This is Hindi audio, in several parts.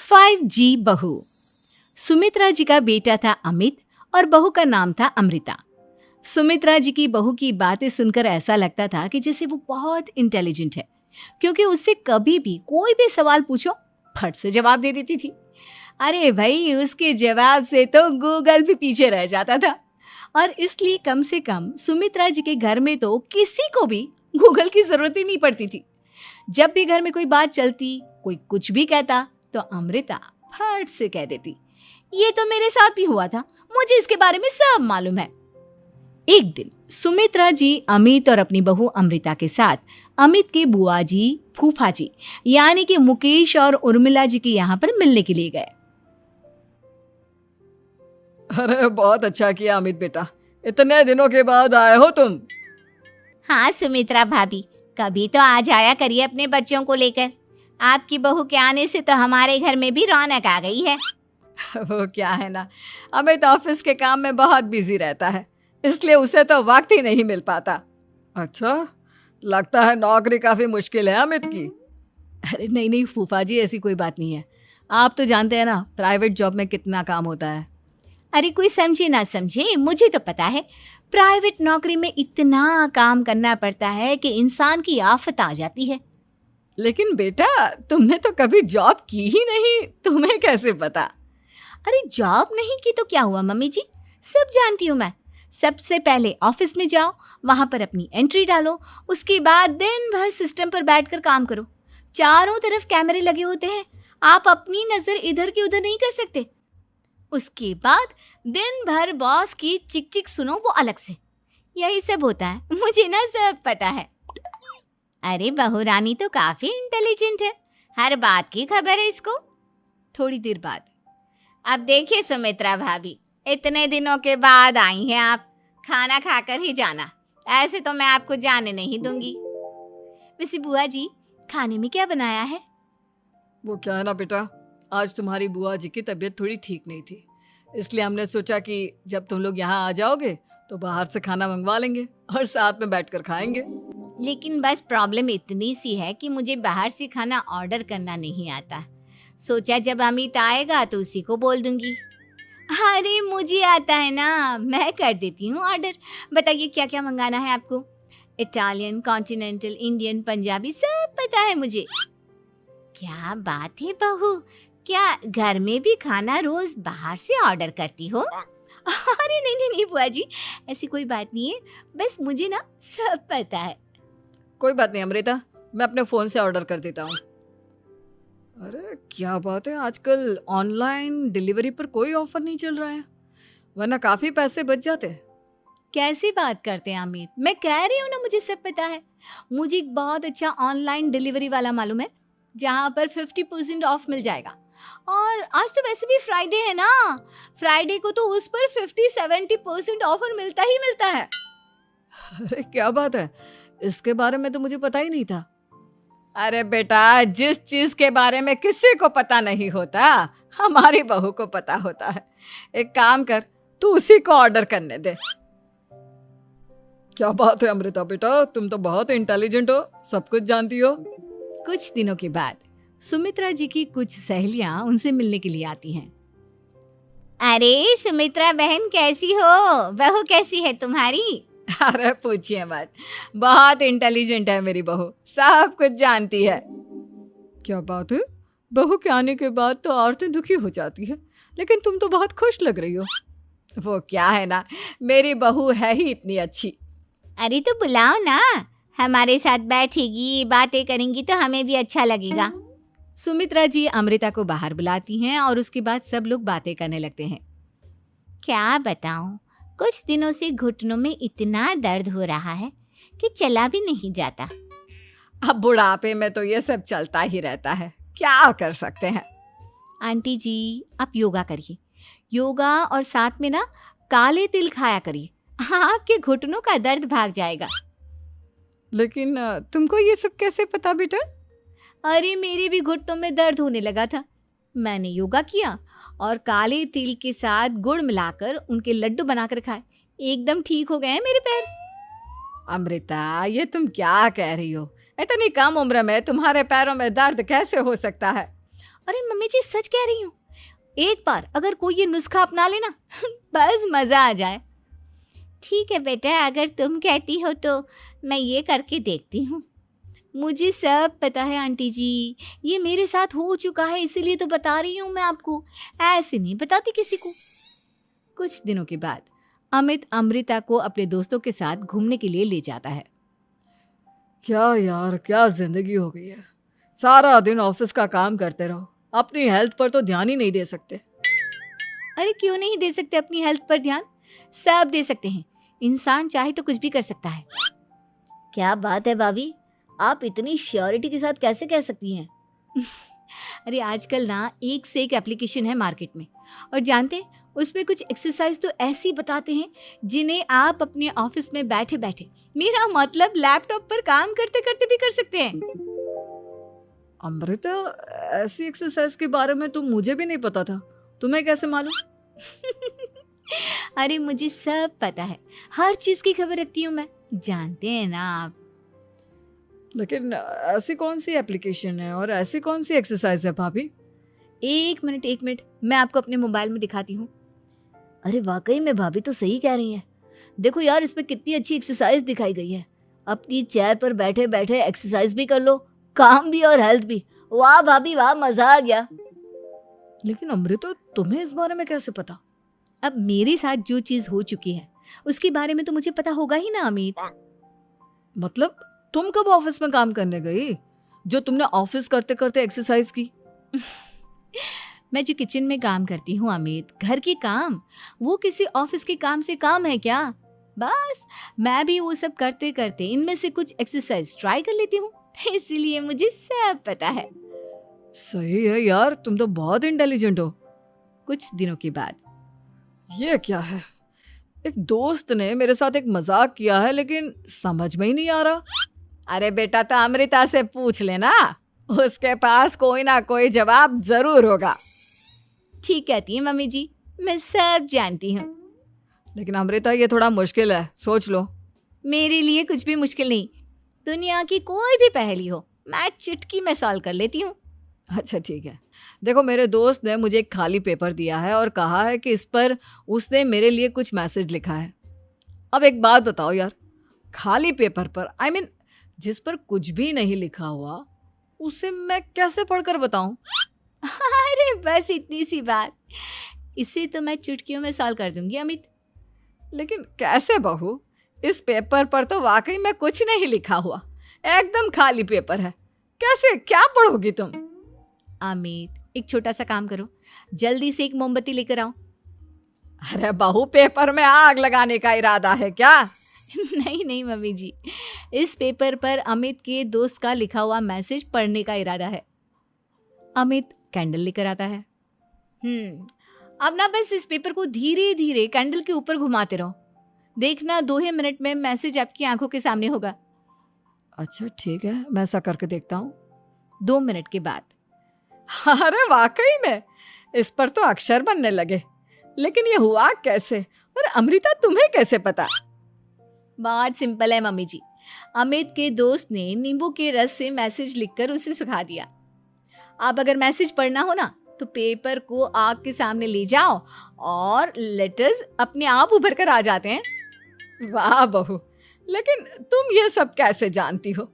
5G बहू। सुमित्रा जी का बेटा था अमित और बहू का नाम था अमृता। सुमित्रा जी की बहू की बातें सुनकर ऐसा लगता था कि जैसे वो बहुत इंटेलिजेंट है, क्योंकि उससे कभी भी कोई भी सवाल पूछो फट से जवाब दे देती थी। अरे भाई, उसके जवाब से तो गूगल भी पीछे रह जाता था। और इसलिए कम से कम सुमित्रा जी के घर में तो किसी को भी गूगल की जरूरत ही नहीं पड़ती थी। जब भी घर में कोई बात चलती, कोई कुछ भी कहता, तो अमृता फट से कह देती, ये तो मेरे साथ भी हुआ था, मुझे इसके बारे में सब मालूम है। एक दिन सुमित्रा जी अमित और अपनी बहू अमृता के साथ अमित के बुआ जी, फूफा जी यानी कि मुकेश और उर्मिला जी के यहाँ पर मिलने के लिए गए। अरे बहुत अच्छा किया अमित बेटा, इतने दिनों के बाद आए हो तुम। हाँ सुमित्रा भाभी, कभी तो आ जाया करिए अपने बच्चों को लेकर। आपकी बहू के आने से तो हमारे घर में भी रौनक आ गई है। वो क्या है ना, अमित ऑफिस के काम में बहुत बिजी रहता है, इसलिए उसे तो वक्त ही नहीं मिल पाता। अच्छा, लगता है नौकरी काफी मुश्किल है अमित की। अरे नहीं फूफा जी, ऐसी कोई बात नहीं है। आप तो जानते हैं ना प्राइवेट जॉब में कितना काम होता है। अरे कोई समझे ना समझे, मुझे तो पता है प्राइवेट नौकरी में इतना काम करना पड़ता है कि इंसान की आफत आ जाती है। लेकिन बेटा, तुमने तो कभी जॉब की ही नहीं, तुम्हें कैसे पता? अरे जॉब नहीं की तो क्या हुआ मम्मी जी, सब जानती हूँ मैं। सबसे पहले ऑफिस में जाओ, वहां पर अपनी एंट्री डालो, उसके बाद दिन भर सिस्टम पर बैठकर काम करो। चारों तरफ कैमरे लगे होते हैं, आप अपनी नजर इधर की उधर नहीं कर सकते। उसके बाद दिन भर बॉस की चिक चिक सुनो, वो अलग से। यही सब होता है, मुझे ना सब पता है। अरे बहू रानी तो काफी इंटेलिजेंट है, हर बात की खबर है इसको। थोड़ी देर बाद, अब देखिए सुमित्रा भाभी, इतने दिनों के बाद आई हैं आप, खाना खाकर ही जाना, ऐसे तो मैं आपको जाने नहीं दूंगी। वैसे बुआ जी, खाने में क्या बनाया है? वो क्या है ना बेटा, आज तुम्हारी बुआ जी की तबीयत थोड़ी ठीक नहीं थी, इसलिए हमने सोचा कि जब तुम लोग यहाँ आ जाओगे तो बाहर से खाना मंगवा लेंगे और साथ में बैठकर खाएंगे। लेकिन बस प्रॉब्लम इतनी सी है कि मुझे बाहर से खाना ऑर्डर करना नहीं आता। सोचा जब अमित आएगा तो उसी को बोल दूंगी। अरे मुझे आता है ना, मैं कर देती हूँ ऑर्डर। बताइए क्या क्या मंगाना है आपको? इटालियन, कॉन्टिनेंटल, इंडियन, पंजाबी, सब पता है मुझे। क्या बात है बहू, क्या घर में भी खाना रोज बाहर से ऑर्डर करती हो? अरे नहीं बुआ जी, ऐसी कोई बात नहीं है, बस मुझे ना सब पता है। कोई बात नहीं अमृता, मैं अपने फोन से ऑर्डर कर देता हूँ। अरे क्या बात है, आजकल ऑनलाइन डिलीवरी पर कोई ऑफर नहीं चल रहा है, वरना काफी पैसे बच जाते हैं। कैसी बात करते हैं अमित, मैं कह रही हूँ ना मुझे सब पता है। मुझे एक बहुत अच्छा ऑनलाइन डिलीवरी वाला मालूम है, जहाँ पर 50% ऑफ मिल जाएगा। और आज तो वैसे भी फ्राइडे है ना, फ्राइडे को तो उस पर 50-70% ऑफर मिलता ही मिलता है। अरे क्या बात है, इसके बारे में तो मुझे पता ही नहीं था। अरे बेटा, जिस चीज के बारे में किसी को पता नहीं होता, हमारी बहू को पता होता है। एक काम कर, तू उसी को ऑर्डर करने दे। क्या बात है अमृता बेटा, तुम तो बहुत इंटेलिजेंट हो, सब कुछ जानती हो। कुछ दिनों के बाद सुमित्रा जी की कुछ सहेलियां उनसे मिलने के लिए आती हैं। अरे सुमित्रा बहन कैसी हो, बहू कैसी है तुम्हारी? अरे पूछिए मत, बहुत इंटेलिजेंट है मेरी बहू, सब कुछ जानती है। क्या बात है, बहू के आने के बाद तो औरतें दुखी हो जाती है, लेकिन तुम तो बहुत खुश लग रही हो। वो क्या है ना, मेरी बहू है ही इतनी अच्छी। अरे तो बुलाओ ना, हमारे साथ बैठेगी, बातें करेंगी तो हमें भी अच्छा लगेगा। सुमित्रा जी अमृता को बाहर बुलाती हैं और उसके बाद सब लोग बातें करने लगते हैं। क्या बताऊं, कुछ दिनों से घुटनों में इतना दर्द हो रहा है कि चला भी नहीं जाता। अब बुढ़ापे में तो ये सब चलता ही रहता है, क्या कर सकते हैं। आंटी जी, आप योगा करिए, योगा और साथ में ना काले तिल खाया करिए, आपके घुटनों का दर्द भाग जाएगा। लेकिन तुमको ये सब कैसे पता बेटा? अरे मेरे भी घुटनों में दर्द होने लगा था, मैंने योगा किया और काले तिल के साथ गुड़ मिलाकर उनके लड्डू बनाकर खाए, एकदम ठीक हो गए हैं मेरे पैर। अमृता, ये तुम क्या कह रही हो? इतनी कम उम्र में तुम्हारे पैरों में दर्द कैसे हो सकता है? अरे मम्मी जी सच कह रही हूँ, एक बार अगर कोई ये नुस्खा अपना लेना बस मज़ा आ जाए। ठीक है बेटा, अगर तुम कहती हो तो मैं ये करके देखती हूँ। मुझे सब पता है आंटी जी, ये मेरे साथ हो चुका है, इसीलिए तो बता रही हूँ मैं आपको, ऐसे नहीं बताती किसी को। कुछ दिनों के बाद अमित अमृता को अपने दोस्तों के साथ घूमने के लिए ले जाता है। क्या यार, क्या जिंदगी हो गई है। सारा दिन ऑफिस का काम करते रहो, अपनी हेल्थ पर तो ध्यान ही नहीं दे सकते। अरे क्यों नहीं दे सकते अपनी हेल्थ पर ध्यान? सब दे सकते हैं, इंसान चाहे तो कुछ भी कर सकता है। क्या बात है भाभी, आप इतनी श्योरिटी के साथ कैसे कह सकती हैं? अरे आजकल ना एक से एक एप्लीकेशन है मार्केट में, और जानते हैं उसमें कुछ एक्सरसाइज तो ऐसी बताते हैं जिन्हें आप अपने ऑफिस में बैठे बैठे, मेरा मतलब लैपटॉप पर काम करते करते भी कर सकते हैं। अमृता, ऐसी एक्सरसाइज के बारे में तो मुझे भी नहीं पता था, तुम्हें कैसे मालूम? अरे मुझे सब पता है, हर चीज की खबर रखती हूँ मैं, जानते हैं ना आप। लेकिन ऐसी कौन सी एप्लीकेशन है और ऐसी कौन सी एक्सरसाइज है भाभी? एक मिनट, मैं आपको अपने मोबाइल में दिखाती हूँ। अरे वाकई में भाभी तो सही कह रही हैं। देखो यार, इसमें कितनी अच्छी एक्सरसाइज दिखाई गई है। अपनी चेयर पर बैठे बैठे एक्सरसाइज भी कर लो, काम भी और हेल्थ भी। वाह भाभी वाह, मजा आ गया। लेकिन अमृता, तुम्हें इस बारे में कैसे पता? अब मेरे साथ जो चीज हो चुकी है उसके बारे में तो मुझे पता होगा ही ना अमित। मतलब तुम कब ऑफिस में काम करने गई जो तुमने ऑफिस करते करते एक्सरसाइज की? मैं जो किचन में काम करती हूँ अमित, घर के काम, वो किसी ऑफिस के काम से काम है क्या? बस मैं भी वो सब करते करते इनमें से कुछ एक्सरसाइज ट्राई कर लेती हूँ, इसीलिए मुझे सब पता है। सही है यार, तुम तो बहुत इंटेलिजेंट हो। कुछ दिनों के बाद ये क्या है? एक दोस्त ने मेरे साथ एक मजाक किया है, लेकिन समझ में ही नहीं आ रहा। अरे बेटा, तो अमृता से पूछ लेना, उसके पास कोई ना कोई जवाब जरूर होगा। ठीक कहती है मम्मी जी, मैं सब जानती हूँ। लेकिन अमृता, ये थोड़ा मुश्किल है, सोच लो। मेरे लिए कुछ भी मुश्किल नहीं, दुनिया की कोई भी पहेली हो मैं चुटकी में सॉल्व कर लेती हूँ। अच्छा ठीक है, देखो मेरे दोस्त ने मुझे एक खाली पेपर दिया है और कहा है कि इस पर उसने मेरे लिए कुछ मैसेज लिखा है। अब एक बात बताओ यार, खाली पेपर पर, आई मीन जिस पर कुछ भी नहीं लिखा हुआ, उसे मैं कैसे पढ़कर बताऊं? अरे बस इतनी सी बात, इसे तो मैं चुटकियों में सॉल्व कर दूंगी अमित। लेकिन कैसे बहू? इस पेपर पर तो वाकई में कुछ नहीं लिखा हुआ, एकदम खाली पेपर है, कैसे, क्या पढ़ोगी तुम? अमित, एक छोटा सा काम करो, जल्दी से एक मोमबत्ती लेकर आओ। अरे बहू, पेपर में आग लगाने का इरादा है क्या? नहीं मम्मी जी, इस पेपर पर अमित के दोस्त का लिखा हुआ मैसेज पढ़ने का इरादा है। अमित कैंडल लेकर आता है। अब ना बस इस पेपर को धीरे धीरे कैंडल के ऊपर घुमाते रहो, देखना 2 ही मिनट में मैसेज आपकी आंखों के सामने होगा। अच्छा ठीक है, मैं ऐसा करके देखता हूँ। 2 मिनट के बाद, अरे वाकई में इस पर तो अक्षर बनने लगे, लेकिन ये हुआ कैसे? और अमृता, तुम्हें कैसे पता? बहुत सिंपल है मम्मी जी, अमित के दोस्त ने नींबू के रस से मैसेज लिखकर उसे सुखा दिया। अब अगर मैसेज पढ़ना हो ना तो पेपर को आग के सामने ले जाओ और लेटर्स अपने आप उभर कर आ जाते हैं। वाह बहू, लेकिन तुम ये सब कैसे जानती हो?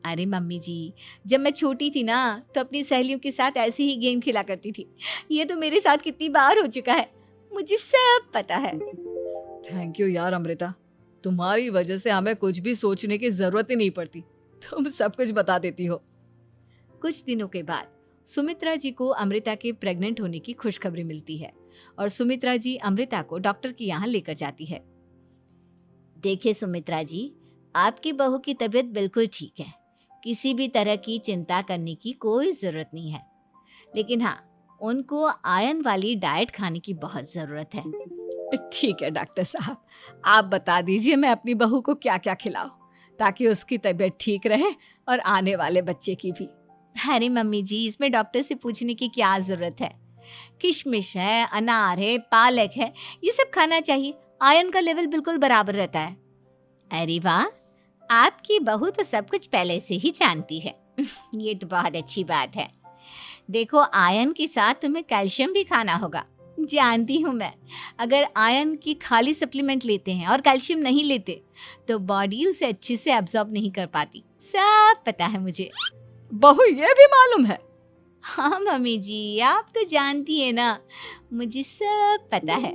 अरे मम्मी जी, जब मैं छोटी थी ना तो अपनी सहेलियों के साथ ऐसे ही गेम खेला करती थी। ये तो मेरे साथ कितनी बार हो चुका है, मुझे सब पता है। थैंक यू यार अमृता, तुम्हारी वजह से हमें कुछ भी सोचने की जरूरत ही नहीं पड़ती, तुम सब कुछ बता देती हो। कुछ दिनों के बाद सुमित्रा जी को अमृता के प्रेग्नेंट होने की खुशखबरी मिलती है और सुमित्रा जी अमृता को डॉक्टर के यहाँ लेकर जाती है। देखिए सुमित्रा जी, आपकी बहू की तबीयत बिल्कुल ठीक है, किसी भी तरह की चिंता करने की कोई ज़रूरत नहीं है, लेकिन हाँ, उनको आयरन वाली डाइट खाने की बहुत ज़रूरत है। ठीक है डॉक्टर साहब, आप बता दीजिए मैं अपनी बहू को क्या क्या खिलाऊं ताकि उसकी तबीयत ठीक रहे और आने वाले बच्चे की भी। अरे मम्मी जी, इसमें डॉक्टर से पूछने की क्या ज़रूरत है, किशमिश है, अनार है, पालक है, ये सब खाना चाहिए, आयरन का लेवल बिल्कुल बराबर रहता है। अरे वाह, आपकी बहू तो सब कुछ पहले से ही जानती है। ये तो बहुत अच्छी बात है। देखो, आयरन के साथ तुम्हें कैल्शियम भी खाना होगा। जानती हूँ मैं, अगर आयरन की खाली सप्लीमेंट लेते हैं और कैल्शियम नहीं लेते तो बॉडी उसे अच्छे से एब्जॉर्ब नहीं कर पाती। सब पता है मुझे। बहू ये भी मालूम है? हाँ मम्मी जी, आप तो जानती है ना, मुझे सब पता है।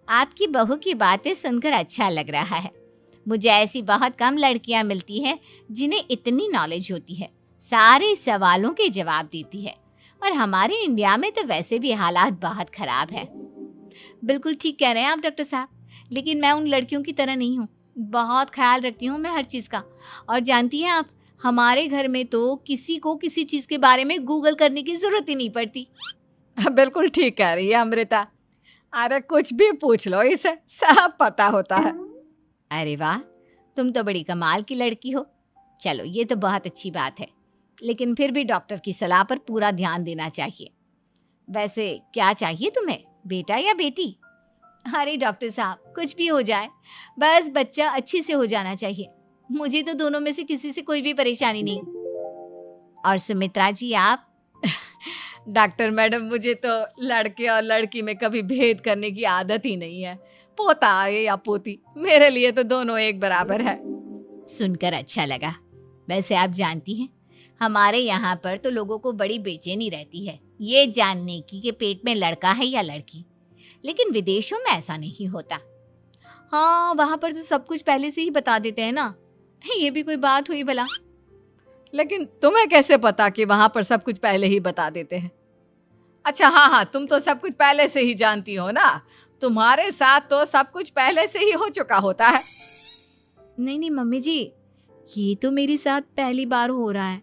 आपकी बहू की बातें सुनकर अच्छा लग रहा है। मुझे ऐसी बहुत कम लड़कियां मिलती हैं जिन्हें इतनी नॉलेज होती है, सारे सवालों के जवाब देती है। और हमारे इंडिया में तो वैसे भी हालात बहुत खराब है। बिल्कुल ठीक कह रहे हैं आप डॉक्टर साहब, लेकिन मैं उन लड़कियों की तरह नहीं हूँ। बहुत ख्याल रखती हूँ मैं हर चीज़ का। और जानती हैं आप, हमारे घर में तो किसी को किसी चीज़ के बारे में गूगल करने की ज़रूरत ही नहीं पड़ती। बिल्कुल ठीक कह रही है अमृता। अरे कुछ भी पूछ लो इसे, सब पता होता है। अरे वाह, तुम तो बड़ी कमाल की लड़की हो। चलो, ये तो बहुत अच्छी बात है, लेकिन फिर भी डॉक्टर की सलाह पर पूरा ध्यान देना चाहिए। वैसे क्या चाहिए तुम्हें, बेटा या बेटी? अरे डॉक्टर साहब, कुछ भी हो जाए, बस बच्चा अच्छे से हो जाना चाहिए। मुझे तो दोनों में से किसी से कोई भी परेशानी नहीं। और सुमित्रा जी, आप? डॉक्टर मैडम, मुझे तो लड़के और लड़की में कभी भेद करने की आदत ही नहीं है। पोता आए या पोती, मेरे लिए तो दोनों एक बराबर है। सुनकर अच्छा लगा। वैसे आप जानती हैं, हमारे यहाँ पर तो लोगों को बड़ी बेचैनी रहती है ये जानने की कि पेट में लड़का है या लड़की, लेकिन विदेशों में ऐसा नहीं होता। हाँ, वहाँ पर तो सब कुछ पहले से ही बता देते हैं ना। ये भी कोई बात हुई भला? लेकिन तुम्हें कैसे पता कि वहां पर सब कुछ पहले ही बता देते हैं? अच्छा हाँ, तुम तो सब कुछ पहले से ही जानती हो ना। तुम्हारे साथ तो सब कुछ पहले से ही हो चुका होता है। नहीं मम्मी जी, ये तो मेरे साथ पहली बार हो रहा है,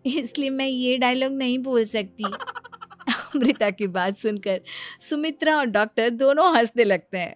इसलिए मैं ये डायलॉग नहीं बोल सकती। अमृता की बात सुनकर सुमित्रा और डॉक्टर दोनों हंसने लगते हैं।